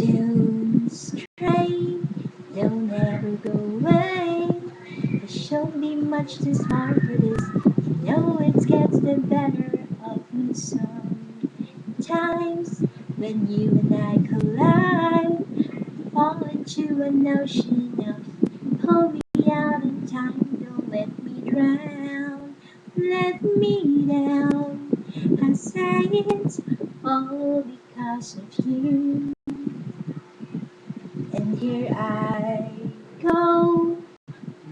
Don't stray, don't ever go away. I should be much too smart for this. You know it gets the better of me sometimes. When you and I collide, fall into an ocean of pull me out in time. Don't let me drown, let me down. I say it's all because of you. And here I go,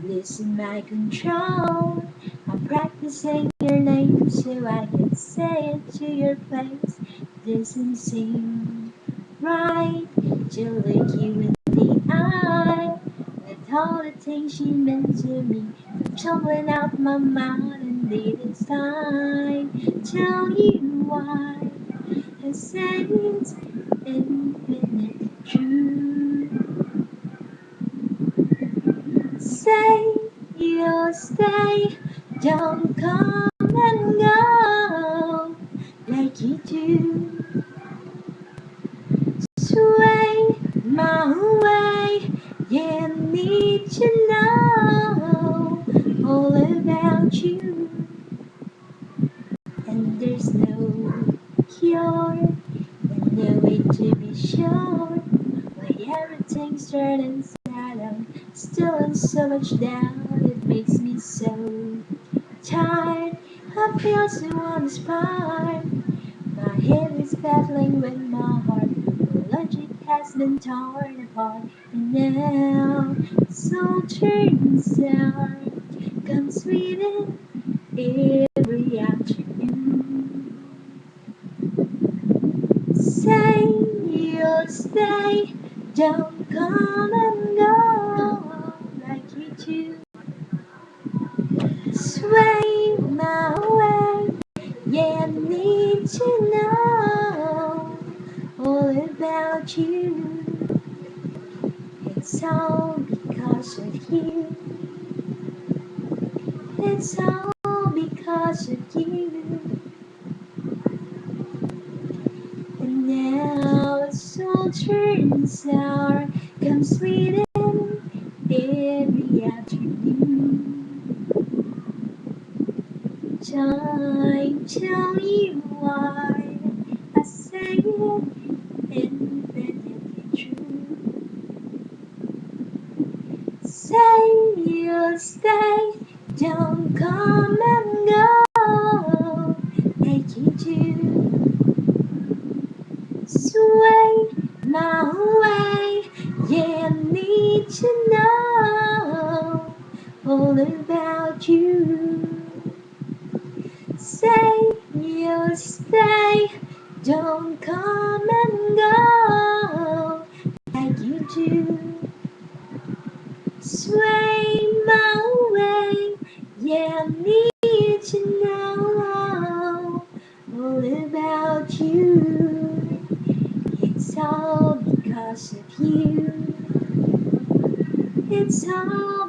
losing my control. I'm practicing your name so I can say it to your face. Doesn't seem right to look you in the eye. With all the things you meant to me, I'm tumbling out my mouth, and it's time to tell you why. I say it's infinite truth. Say you'll stay, don't come and go like you do. Sway my way, you need to know all about you. And there's no cure, and no way to be sure why everything's turning sad. I'm still in so much doubt, it makes me so tired. I feel so uninspired. My head is battling with my heart. The logic has been torn apart, and now soul turns sour. Comes sweet every afternoon. Say you'll stay, don't come and go like you do. Sway my way, yeah, I need to know all about you. It's all because of you. It's all because of you. And now it's all turns sour, comes sweet every afternoon. Time tell you why I say it infinitely true. Say you'll stay, don't come and go like you do. Sway my way, yeah, I need to know all about you. Say you'll stay, don't come and go like you do. Sway my way, yeah, I need to know all about you. It's all because of you. It's all